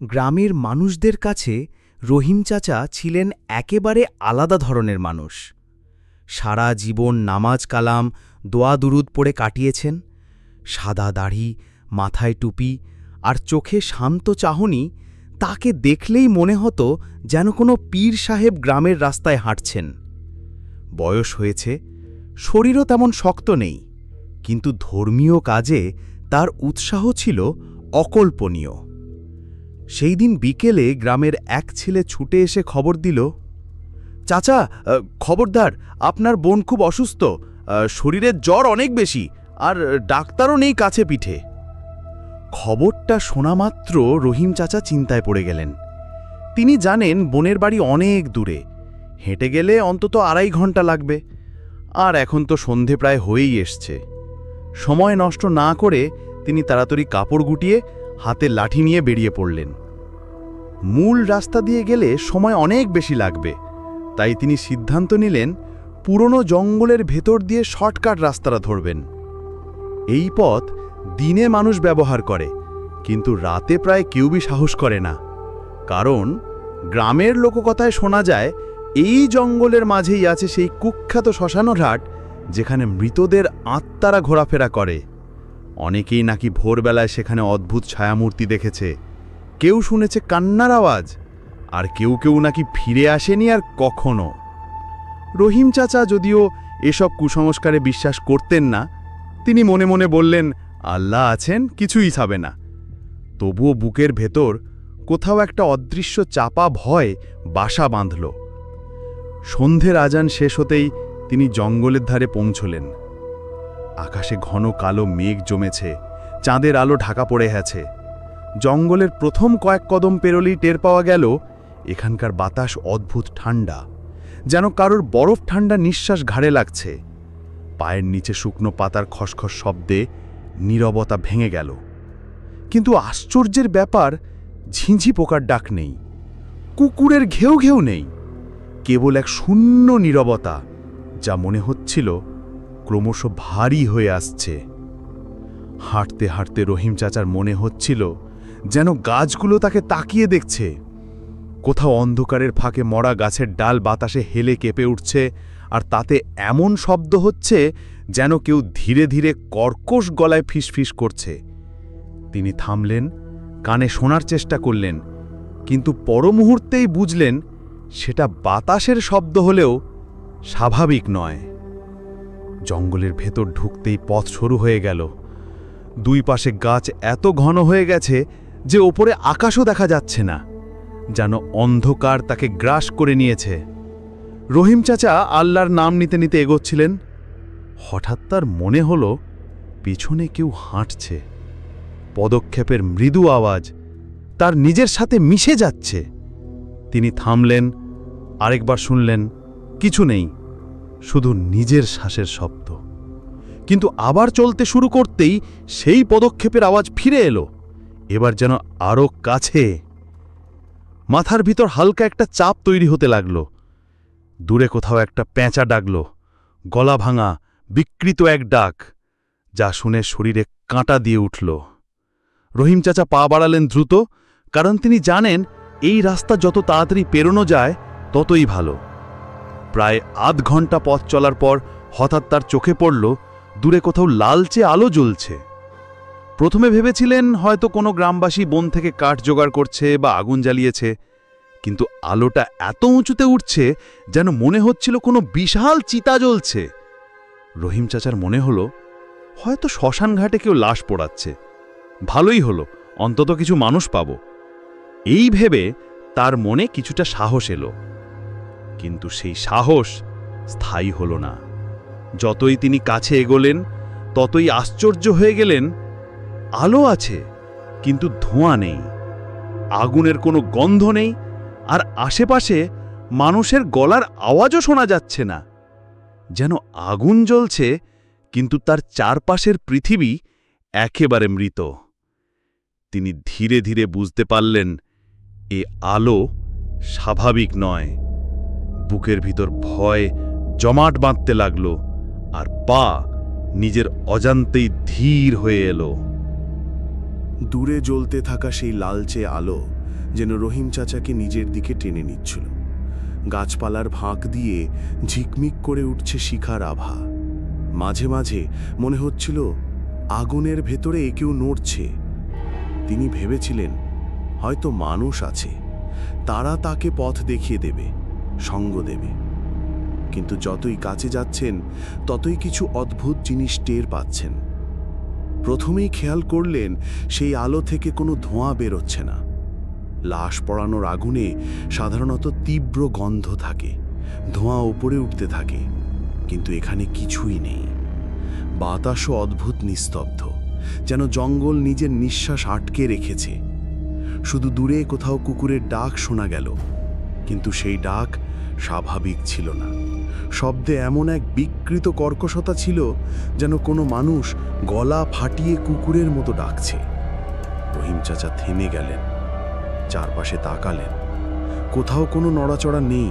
গ্রামের মানুষদের কাছে রহিম চাচা ছিলেন একেবারে আলাদা ধরনের মানুষ। সারা জীবন নামাজ কালাম দোয়া দুরুদ পড়ে কাটিয়েছেন। সাদা দাড়ি, মাথায় টুপি আর চোখে শান্ত চাহনি, তাকে দেখলেই মনে হতো যেন কোনো পীর সাহেব গ্রামের রাস্তায় হাঁটছেন। বয়স হয়েছে, শরীরও তেমন শক্ত নেই, কিন্তু ধর্মীয় কাজে তার উৎসাহ ছিল অকল্পনীয়। সেই দিন বিকেলে গ্রামের এক ছেলে ছুটে এসে খবর দিল, চাচা, খবরদার, আপনার বোন খুব অসুস্থ, শরীরের জ্বর অনেক বেশি, আর ডাক্তারও নেই কাছে পিঠে। খবরটা শোনা মাত্র রহিম চাচা চিন্তায় পড়ে গেলেন। তিনি জানেন বোনের বাড়ি অনেক দূরে, হেঁটে গেলে অন্তত 2.5 ঘন্টা লাগবে, আর এখন তো সন্ধে প্রায় হয়েই এসছে। সময় নষ্ট না করে তিনি তাড়াতাড়ি কাপড় গুটিয়ে হাতে লাঠি নিয়ে বেরিয়ে পড়লেন। মূল রাস্তা দিয়ে গেলে সময় অনেক বেশি লাগবে, তাই তিনি সিদ্ধান্ত নিলেন পুরনো জঙ্গলের ভেতর দিয়ে শর্টকাট রাস্তাটা ধরবেন। এই পথ দিনে মানুষ ব্যবহার করে, কিন্তু রাতে প্রায় কেউই সাহস করে না, কারণ গ্রামের লোককথায় শোনা যায় এই জঙ্গলের মাঝেই আছে সেই কুখ্যাত শ্মশানঘাট, যেখানে মৃতদের আত্মারা ঘোরাফেরা করে। অনেকেই নাকি ভোরবেলায় সেখানে অদ্ভুত ছায়ামূর্তি দেখেছে, কেউ শুনেছে কান্নার আওয়াজ, আর কেউ কেউ নাকি ফিরে আসেনি আর কখনো। রহিম চাচা যদিও এসব কুসংস্কারে বিশ্বাস করতেন না, তিনি মনে মনে বললেন, আল্লাহ আছেন, কিছুই ছাবে না। তবুও বুকের ভেতর কোথাও একটা অদৃশ্য চাপা ভয় বাসা বাঁধল। সন্ধ্যের আজান শেষ হতেই তিনি জঙ্গলের ধারে পৌঁছলেন। আকাশে ঘন কালো মেঘ জমেছে, চাঁদের আলো ঢাকা পড়ে আছে। জঙ্গলের প্রথম কয়েক কদম পেরোলেই টের পাওয়া গেল এখানকার বাতাস অদ্ভুত ঠান্ডা, যেন কারোর বরফ ঠান্ডা নিঃশ্বাস ঘাড়ে লাগছে। পায়ের নিচে শুকনো পাতার খসখস শব্দে নীরবতা ভেঙে গেল। কিন্তু আশ্চর্যের ব্যাপার, ঝিঁঝি পোকার ডাক নেই, কুকুরের ঘেউ ঘেউ নেই, কেবল এক শূন্য নীরবতা, যা মনে হচ্ছিল ক্রমশ ভারী হয়ে আসছে। হাঁটতে হাঁটতে রহিম চাচার মনে হচ্ছিল যেন গাছগুলো তাকে তাকিয়ে দেখছে। কোথাও অন্ধকারের ফাঁকে মরা গাছের ডাল বাতাসে হেলে কেঁপে উঠছে, আর তাতে এমন শব্দ হচ্ছে যেন কেউ ধীরে ধীরে কর্কশ গলায় ফিসফিস করছে। তিনি থামলেন, কানে শোনার চেষ্টা করলেন, কিন্তু পর মুহূর্তেই বুঝলেন সেটা বাতাসের শব্দ হলেও স্বাভাবিক নয়। জঙ্গলের ভেতর ঢুকতেই পথ শুরু হয়ে গেল। দুই পাশে গাছ এত ঘন হয়ে গেছে যে ওপরে আকাশও দেখা যাচ্ছে না, যেন অন্ধকার তাকে গ্রাস করে নিয়েছে। রহিম চাচা আল্লাহর নাম নিতে নিতে এগোচ্ছিলেন। হঠাৎ তার মনে হলো পিছনে কেউ হাঁটছে। পদক্ষেপের মৃদু আওয়াজ তার নিজের সাথে মিশে যাচ্ছে। তিনি থামলেন, আরেকবার শুনলেন, কিছু নেই, শুধু নিজের শ্বাসের শব্দ। কিন্তু আবার চলতে শুরু করতেই সেই পদক্ষেপের আওয়াজ ফিরে এলো, এবার যেন আরও কাছে। মাথার ভিতর হালকা একটা চাপ তৈরি হতে লাগল। দূরে কোথাও একটা পেঁচা ডাকল, গলা ভাঙা বিকৃত এক ডাক, যা শুনে শরীরে কাঁটা দিয়ে উঠল। রহিম চাচা পা বাড়ালেন দ্রুত, কারণ তিনি জানেন এই রাস্তা যত তাড়াতাড়ি পেরোনো যায় ততই ভালো। প্রায় আধ ঘন্টা পথ চলার পর হঠাৎ তার চোখে পড়ল দূরে কোথাও লালচে আলো জ্বলছে। প্রথমে ভেবেছিলেন হয়তো কোনো গ্রামবাসী বন থেকে কাঠ জোগাড় করছে বা আগুন জ্বালিয়েছে, কিন্তু আলোটা এত উঁচুতে উঠছে যেন মনে হচ্ছিল কোনো বিশাল চিতা জ্বলছে। রহিম চাচার মনে হলো হয়তো শ্মশান ঘাটে কেউ লাশ পোড়াচ্ছে। ভালোই হলো, অন্তত কিছু মানুষ পাব। এই ভেবে তার মনে কিছুটা সাহস এলো, কিন্তু সেই সাহস স্থায়ী হল না। যতই তিনি কাছে এগোলেন ততই আশ্চর্য হয়ে গেলেন। আলো আছে, কিন্তু ধোঁয়া নেই, আগুনের কোনো গন্ধ নেই, আর আশেপাশে মানুষের গলার আওয়াজও শোনা যাচ্ছে না। যেন আগুন জ্বলছে, কিন্তু তার চারপাশের পৃথিবী একেবারে মৃত। তিনি ধীরে ধীরে বুঝতে পারলেন এ আলো স্বাভাবিক নয়। বুকের ভিতর ভয় জমাট বাঁধতে লাগল, আর পা নিজের অজান্তেই ধীর হয়ে এলো। দূরে জ্বলতে থাকা সেই লালচে আলো যেন রহিম চাচাকে নিজের দিকে টেনে নিচ্ছিল। গাছপালার ফাঁক দিয়ে ঝিকমিক করে উঠছে শিখার আভা। মাঝে মাঝে মনে হচ্ছিল আগুনের ভেতরে কেউ নড়ছে। তিনি ভেবেছিলেন হয়তো মানুষ আছে, তারা তাকে পথ দেখিয়ে দেবে, সঙ্গ দেবে। কিন্তু যতই কাছে যাচ্ছেন ততই কিছু অদ্ভুত জিনিস টের পাচ্ছেন। প্রথমেই খেয়াল করলেন সেই আলো থেকে কোনো ধোঁয়া বেরোচ্ছে না। লাশ পড়ানোর আগুনে সাধারণত তীব্র গন্ধ থাকে, ধোঁয়া উপরে উঠতে থাকে, কিন্তু এখানে কিছুই নেই। বাতাসও অদ্ভুত নিস্তব্ধ, যেন জঙ্গল নিজের নিঃশ্বাস আটকে রেখেছে। শুধু দূরে কোথাও কুকুরের ডাক শোনা গেল, কিন্তু সেই ডাক স্বাভাবিক ছিল না। শব্দে এমন এক বিকৃত কর্কশতা ছিল, যেন কোনো মানুষ গলা ফাটিয়ে কুকুরের মতো ডাকছে। রহিম চাচা থেমে গেলেন, চারপাশে তাকালেন। কোথাও কোনো নড়াচড়া নেই,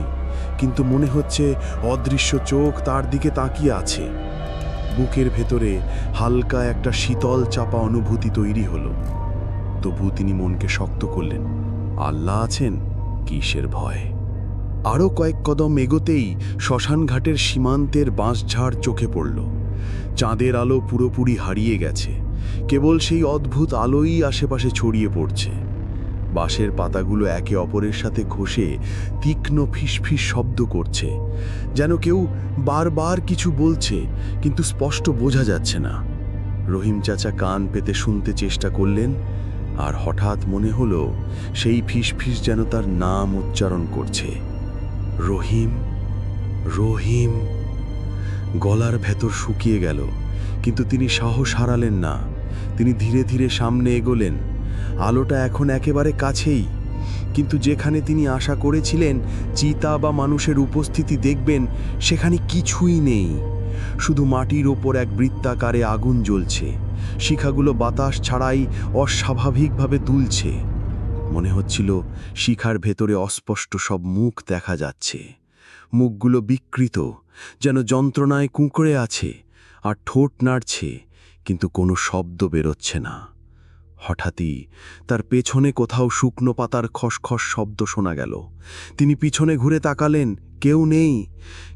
কিন্তু মনে হচ্ছে অদৃশ্য চোখ তার দিকে তাকিয়ে আছে। বুকের ভেতরে হালকা একটা শীতল চাপা অনুভূতি তৈরি হলো। তবু তিনি মনকে শক্ত করলেন, আল্লাহ আছেন, কিসের ভয়। আরও কয়েক কদম এগোতেই শ্মশানঘাটের সীমান্তের বাঁশঝাড় চোখে পড়ল। চাঁদের আলো পুরোপুরি হারিয়ে গেছে, কেবল সেই অদ্ভুত আলোই আশেপাশে ছড়িয়ে পড়ছে। বাঁশের পাতাগুলো একে অপরের সাথে ঘষে তীক্ষ্ণ ফিসফিস শব্দ করছে, যেন কেউ বারবার কিছু বলছে, কিন্তু স্পষ্ট বোঝা যাচ্ছে না। রহিম চাচা কান পেতে শুনতে চেষ্টা করলেন, আর হঠাৎ মনে হলো সেই ফিসফিস যেন তার নাম উচ্চারণ করছে, রহিম, রহিম। গলার ভেতর শুকিয়ে গেল, কিন্তু তিনি সাহস হারালেন না। তিনি ধীরে ধীরে সামনে এগোলেন। আলোটা এখন একেবারে কাছেই, কিন্তু যেখানে তিনি আশা করেছিলেন চিতা বা মানুষের উপস্থিতি দেখবেন, সেখানে কিছুই নেই। শুধু মাটির ওপর এক বৃত্তাকারে আগুন জ্বলছে। শিখাগুলো বাতাস ছাড়াই অস্বাভাবিকভাবে দুলছে। মনে হচ্ছিল শিখার ভেতরে অস্পষ্ট সব মুখ দেখা যাচ্ছে। মুখগুলো বিকৃত, যেন যন্ত্রণায় কুঁকড়ে আছে, আর ঠোঁট নাড়ছে, কিন্তু কোনো শব্দ বেরোচ্ছে না। হঠাৎই তার পেছনে কোথাও শুকনো পাতার খসখস শব্দ শোনা গেল। তিনি পিছনে ঘুরে তাকালেন, কেউ নেই।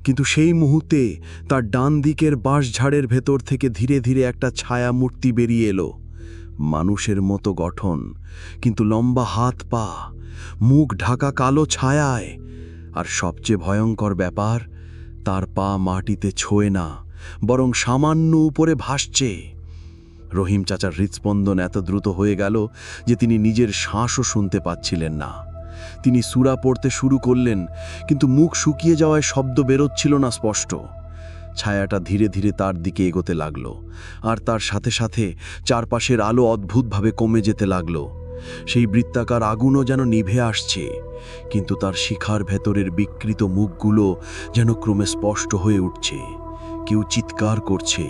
কিন্তু সেই মুহূর্তে তার ডান দিকের বাঁশঝাড়ের ভেতর থেকে ধীরে ধীরে একটা ছায়া মূর্তি বেরিয়ে এলো। মানুষের মতো গঠন, কিন্তু লম্বা হাত পা, মুখ ঢাকা কালো ছায়ায়। আর সবচেয়ে ভয়ঙ্কর ব্যাপার, তার পা মাটিতে ছোঁয় না, বরং সামান্য উপরে ভাসছে। রহিম চাচার হৃৎস্পন্দন এত দ্রুত হয়ে গেল যে তিনি নিজের শ্বাসও শুনতে পাচ্ছিলেন না। তিনি সূরা পড়তে শুরু করলেন, কিন্তু মুখ শুকিয়ে যাওয়ায় শব্দ বেরোচ্ছিল না স্পষ্ট। ছায়াটা ধীরে ধীরে তার দিকে এগোতে লাগল, আর তার সাথে সাথে চারপাশের আলো অদ্ভুতভাবে কমে যেতে লাগল। সেই বৃত্তাকার আগুনও যেন নিভে আসছে, কিন্তু তার শিখার ভেতরের বিকৃত মুখগুলো যেন ক্রমে স্পষ্ট হয়ে উঠছে। কেউ চিৎকার করছে,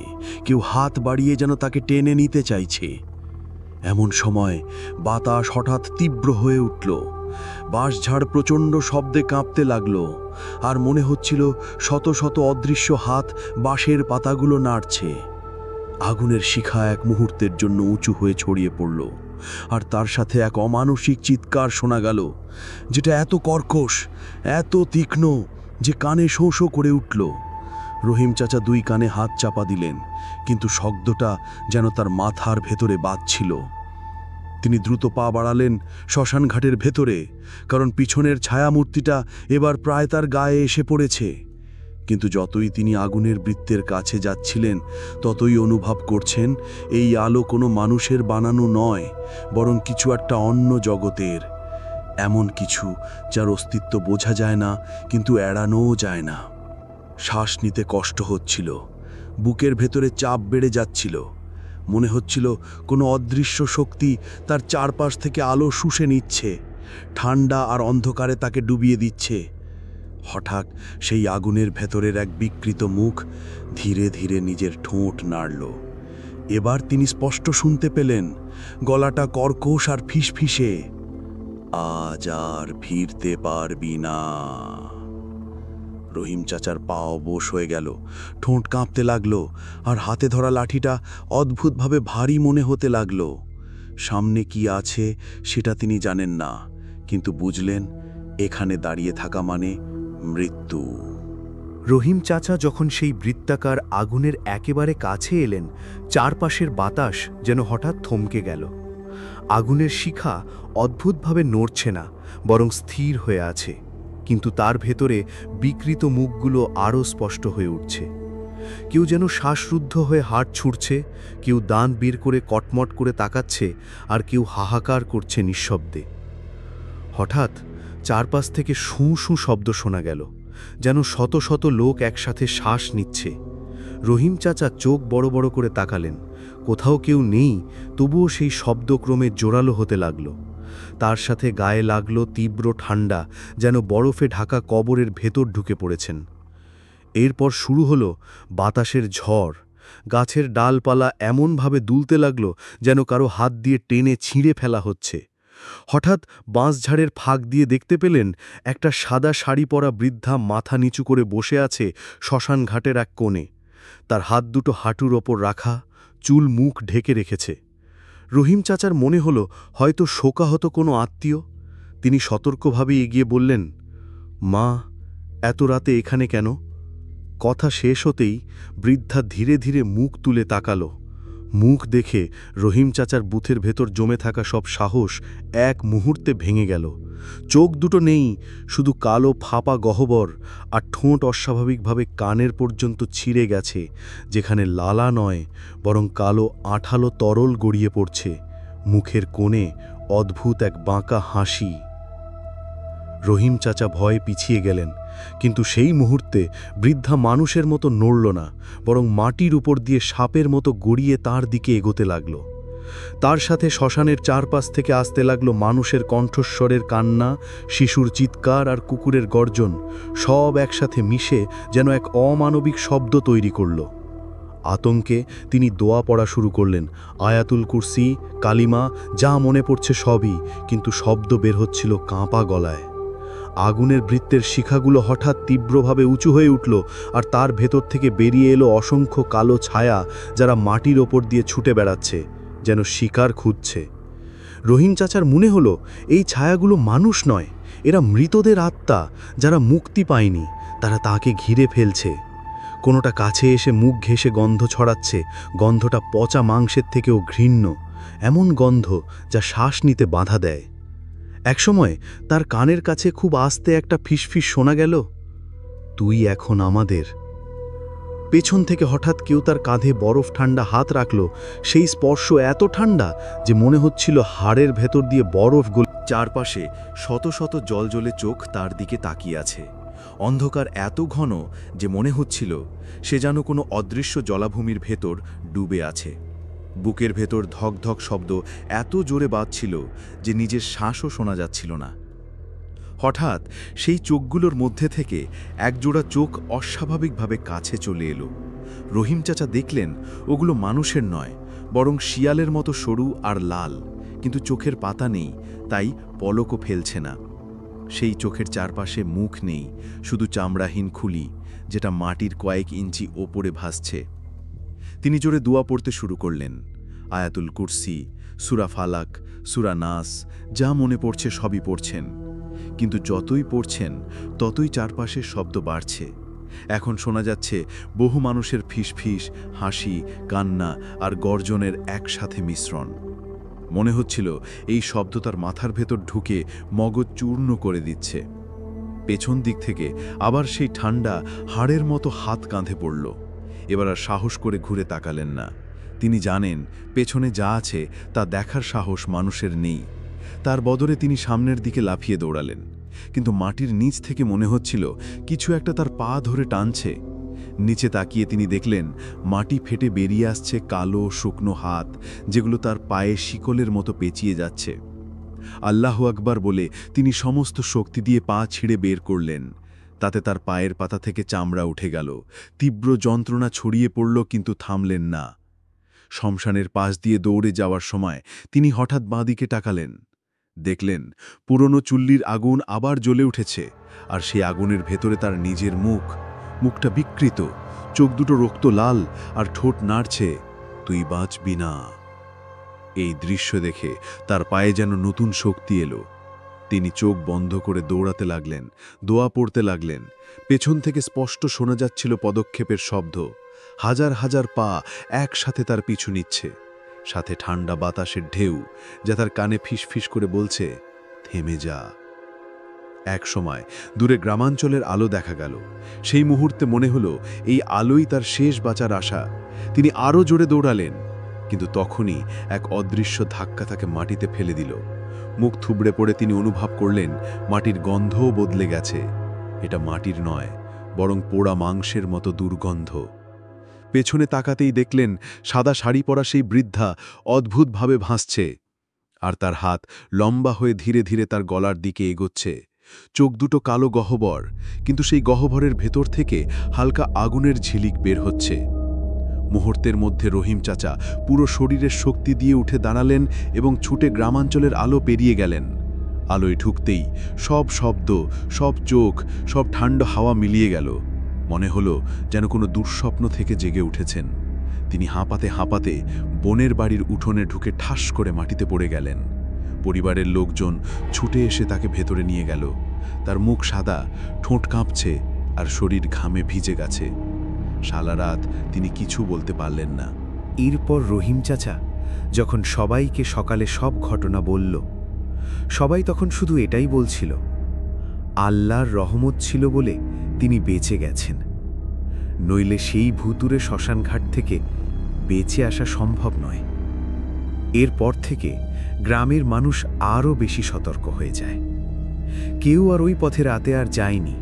কেউ হাত বাড়িয়ে যেন তাকে টেনে নিতে চাইছে। এমন সময় বাতাস হঠাৎ তীব্র হয়ে উঠল। বাঁশঝাড় প্রচণ্ড শব্দে কাঁপতে লাগল, আর মনে হচ্ছিল শত শত অদৃশ্য হাত বাঁশের পাতাগুলো নাড়ছে। আগুনের শিখা এক মুহূর্তের জন্য উঁচু হয়ে ছড়িয়ে পড়ল, আর তার সাথে এক অমানসিক চিৎকার শোনা গেল, যেটা এত কর্কশ, এত তীক্ষ্ণ যে কানে শোঁ শোঁ করে উঠল। রহিম চাচা দুই কানে হাত চাপা দিলেন, কিন্তু শব্দটা যেন তার মাথার ভেতরে বাজছিল। তিনি দ্রুত পা বাড়ালেন শ্মশানঘাটের ভেতরে, কারণ পিছনের ছায়ামূর্তিটা এবার প্রায় তার গায়ে এসে পড়েছে। কিন্তু যতই তিনি আগুনের বৃত্তের কাছে যাচ্ছিলেন, ততই অনুভব করছেন এই আলো কোনো মানুষের বানানো নয়, বরং কিছু একটা অন্য জগতের। এমন কিছু যার অস্তিত্ব বোঝা যায় না, কিন্তু এড়ানোও যায় না। শ্বাস নিতে কষ্ট হচ্ছিল, বুকের ভেতরে চাপ বেড়ে যাচ্ছিল। মনে হচ্ছিল কোনো অদৃশ্য শক্তি তার চারপাশ থেকে আলো শুষে নিচ্ছে, ঠান্ডা আর অন্ধকারে তাকে ডুবিয়ে দিচ্ছে। হঠাৎ সেই আগুনের ভেতরের এক বিকৃত মুখ ধীরে ধীরে নিজের ঠোঁট নাড়ল। এবার তিনি স্পষ্ট শুনতে পেলেন, গলাটা কর্কশ আর ফিসফিসে, আজ আর ফিরতে পারবি না। রহিম চাচার পা অবশ হয়ে গেল, ঠোঁট কাঁপতে লাগলো, আর হাতে ধরা লাঠিটা অদ্ভুতভাবে ভারী মনে হতে লাগলো। সামনে কি আছে সেটা তিনি জানেন না, কিন্তু বুঝলেন এখানে দাঁড়িয়ে থাকা মানে মৃত্যু। রহিম চাচা যখন সেই বৃত্তাকার আগুনের একেবারে কাছে এলেন, চারপাশের বাতাস যেন হঠাৎ থমকে গেল। আগুনের শিখা অদ্ভুতভাবে নড়ছে না, বরং স্থির হয়ে আছে, কিন্তু তার ভেতরে বিকৃত মুখগুলো আরও স্পষ্ট হয়ে উঠছে। কেউ যেন শ্বাসরুদ্ধ হয়ে হাত ছুঁড়ছে, কেউ দাঁত বের করে কটমট করে তাকাচ্ছে, আর কেউ হাহাকার করছে নিঃশব্দে। হঠাৎ চারপাশ থেকে শু শু শব্দ শোনা গেল, যেন শত শত লোক একসাথে শ্বাস নিচ্ছে। রহিম চাচা চোখ বড় বড় করে তাকালেন। কোথাও কেউ নেই, তবুও সেই শব্দ ক্রমে জোরালো হতে লাগল। তার সাথে গায়ে লাগল তীব্র ঠান্ডা, যেন বরফে ঢাকা কবরের ভেতর ঢুকে পড়েছেন। এরপর শুরু হলো বাতাসের ঝড়। গাছের ডালপালা এমনভাবে দুলতে লাগল যেন কারো হাত দিয়ে টেনে ছিঁড়ে ফেলা হচ্ছে। হঠাৎ বাঁশঝাড়ের ফাঁক দিয়ে দেখতে পেলেন একটা সাদা শাড়ি পরা বৃদ্ধা মাথা নিচু করে বসে আছে শ্মশান ঘাটের এক কোণে। তার হাত দুটো হাঁটুর ওপর রাখা, চুল মুখ ঢেকে রেখেছে। রহিম চাচার মনে হলো হয়তো শোকাহত কোনো আত্মীয়। তিনি সতর্কভাবে এগিয়ে বললেন, মা, এত রাতে এখানে কেন? কথা শেষ হতেই বৃদ্ধা ধীরে ধীরে মুখ তুলে তাকালো। মুখ দেখে রহিম চাচার বুথের ভেতর জমে থাকা সব সাহস এক মুহূর্তে ভেঙে গেল। চোখ দুটো নেই, শুধু কালো ফাঁপা গহ্বর, আর ঠোঁট অস্বাভাবিকভাবে কানের পর্যন্ত ছিঁড়ে গেছে, যেখানে লালা নয় বরং কালো আঠালো তরল গড়িয়ে পড়ছে। মুখের কোণে অদ্ভুত এক বাঁকা হাসি। রহিম চাচা ভয়ে পিছিয়ে গেলেন, কিন্তু সেই মুহূর্তে বৃদ্ধা মানুষের মতো নড়ল না, বরং মাটির উপর দিয়ে সাপের মতো গড়িয়ে তার দিকে এগোতে লাগল। তার সাথে শ্মশানের চারপাশ থেকে আসতে লাগল মানুষের কণ্ঠস্বরের কান্না, শিশুর চিৎকার আর কুকুরের গর্জন, সব একসাথে মিশে যেন এক অমানবিক শব্দ তৈরি করল। আতঙ্কে তিনি দোয়া পড়া শুরু করলেন, আয়াতুল কুরসি, কালিমা, যা মনে পড়ছে সবই, কিন্তু শব্দ বের হচ্ছিল কাঁপা গলায়। আগুনের বৃত্তের শিখাগুলো হঠাৎ তীব্রভাবে উঁচু হয়ে উঠল, আর তার ভেতর থেকে বেরিয়ে এলো অসংখ্য কালো ছায়া, যারা মাটির ওপর দিয়ে ছুটে বেড়াচ্ছে, যেন শিকার খুঁজছে। রহিম চাচার মনে হলো এই ছায়াগুলো মানুষ নয়, এরা মৃতদের আত্মা, যারা মুক্তি পায়নি, তারা তাকে ঘিরে ফেলছে। কোনোটা কাছে এসে মুখ ঘেঁষে গন্ধ ছড়াচ্ছে, গন্ধটা পচা মাংসের থেকেও ঘৃণ্য, এমন গন্ধ যা শ্বাস নিতে বাধা দেয়। একসময় তার কানের কাছে খুব আস্তে একটা ফিসফিস শোনা গেল, তুই এখন আমাদের। পেছন থেকে হঠাৎ কেউ তার কাঁধে বরফ ঠান্ডা হাত রাখল। সেই স্পর্শ এত ঠান্ডা যে মনে হচ্ছিল হাড়ের ভেতর দিয়ে বরফ গলে। চারপাশে শত শত জলজলে চোখ তার দিকে তাকিয়ে আছে। অন্ধকার এত ঘন যে মনে হচ্ছিল সে যেন কোনো অদৃশ্য জলাভূমির ভেতর ডুবে আছে। বুকের ভেতর ধক ধক শব্দ এত জোরে বাজছিল যে নিজের শ্বাসও শোনা যাচ্ছিল না। হঠাৎ সেই চোখগুলোর মধ্যে থেকে একজোড়া চোখ অস্বাভাবিকভাবে কাছে চলে এলো। রহিম চাচা দেখলেন ওগুলো মানুষের নয়, বরং শিয়ালের মতো সরু আর লাল, কিন্তু চোখের পাতা নেই, তাই পলকও ফেলছে না। সেই চোখের চারপাশে মুখ নেই, শুধু চামড়াহীন খুলি, যেটা মাটির কয়েক ইঞ্চি ওপরে ভাসছে। তিনি জোরে দোয়া পড়তে শুরু করলেন, আয়াতুল কুরসি, সূরা ফালাক, সূরা নাস, যা মনে পড়ছে সবই পড়ছেন। কিন্তু যতই পড়ছেন ততই চারপাশের শব্দ বাড়ছে। এখন শোনা যাচ্ছে বহু মানুষের ফিসফিস, হাসি, কান্না আর গর্জনের একসাথে মিশ্রণ। মনে হচ্ছিল এই শব্দ তার মাথার ভেতর ঢুকে মগজ চূর্ণ করে দিচ্ছে। পেছন দিক থেকে আবার সেই ঠান্ডা হাড়ের মতো হাত কাঁধে পড়ল। এবার আর সাহস করে ঘুরে তাকালেন না। তিনি জানেন পেছনে যা আছে তা দেখার সাহস মানুষের নেই। তার বদলে তিনি সামনের দিকে লাফিয়ে দৌড়ালেন, কিন্তু মাটির নিচ থেকে মনে হচ্ছিল কিছু একটা তার পা ধরে টানছে। নিচে তাকিয়ে তিনি দেখলেন মাটি ফেটে বেরিয়ে আসছে কালো শুকনো হাত, যেগুলো তার পায়ে শিকলের মতো পেঁচিয়ে যাচ্ছে। আল্লাহু আকবার বলে তিনি সমস্ত শক্তি দিয়ে পা ছিঁড়ে বের করলেন। তাতে তার পায়ের পাতা থেকে চামড়া উঠে গেল। তীব্র যন্ত্রণা ছড়িয়ে পড়ল, কিন্তু থামলেন না। শ্মশানের পাশ দিয়ে দৌড়ে যাওয়ার সময় তিনি হঠাৎ বাঁদিকে তাকালেন। দেখলেন পুরনো চুল্লির আগুন আবার জ্বলে উঠেছে, আর সেই আগুনের ভেতরে তার নিজের মুখ। মুখটা বিকৃত, চোখ দুটো রক্ত লাল, আর ঠোঁট নাড়ছে, তুই বাঁচবি না। এই দৃশ্য দেখে তার পায়ে যেন নতুন শক্তি এলো। তিনি চোখ বন্ধ করে দৌড়াতে লাগলেন, দোয়া পড়তে লাগলেন। পেছন থেকে স্পষ্ট শোনা যাচ্ছিল পদক্ষেপের শব্দ। হাজার হাজার পা একসাথে তার পিছু নিচ্ছে, সাথে ঠান্ডা বাতাসের ঢেউ যা তার কানে ফিসফিস করে বলছে, থেমে যা। এক সময় দূরে গ্রামাঞ্চলের আলো দেখা গেল। সেই মুহূর্তে মনে হলো এই আলোই তার শেষ বাঁচার আশা। তিনি আরও জোরে দৌড়ালেন, কিন্তু তখনই এক অদৃশ্য ধাক্কা তাকে মাটিতে ফেলে দিল। মুখ থুবড়ে পড়ে তিনি অনুভব করলেন মাটির গন্ধও বদলে গেছে। এটা মাটির নয়, বরং পোড়া মাংসের মতো দুর্গন্ধ। পেছনে তাকাতেই দেখলেন সাদা শাড়ি পরা সেই বৃদ্ধা অদ্ভুতভাবে ভাসছে, আর তার হাত লম্বা হয়ে ধীরে ধীরে তার গলার দিকে এগোচ্ছে। চোখ দুটো কালো গহ্বর, কিন্তু সেই গহ্বরের ভেতর থেকে হালকা আগুনের ঝিলিক বের হচ্ছে। মুহূর্তের মধ্যে রহিম চাচা পুরো শরীরের শক্তি দিয়ে উঠে দাঁড়ালেন এবং ছুটে গ্রামাঞ্চলের আলো পেরিয়ে গেলেন। আলোয় ঢুকতেই সব শব্দ, সব চোখ, সব ঠান্ডা হাওয়া মিলিয়ে গেল। মনে হলো যেন কোনো দুঃস্বপ্ন থেকে জেগে উঠেছেন। তিনি হাঁপাতে হাঁপাতে বোনের বাড়ির উঠোনে ঢুকে ঠাস করে মাটিতে পড়ে গেলেন। পরিবারের লোকজন ছুটে এসে তাকে ভেতরে নিয়ে গেল। তার মুখ সাদা, ঠোঁট কাঁপছে আর শরীর ঘামে ভিজে গেছে। সারা রাত তিনি কিছু বলতে পারলেন না। এরপর রহিম চাচা যখন সবাইকে সকালে সব ঘটনা বলল, সবাই তখন শুধু এটাই বলছিল, আল্লাহর রহমত ছিল বলে তিনি বেঁচে গেছেন, নইলে সেই ভুতুরে শ্মশানঘাট থেকে বেঁচে আসা সম্ভব নয়। এরপর থেকে গ্রামের মানুষ আরও বেশি সতর্ক হয়ে যায়। কেউ আর ওই পথে রাতে আর যায়নি।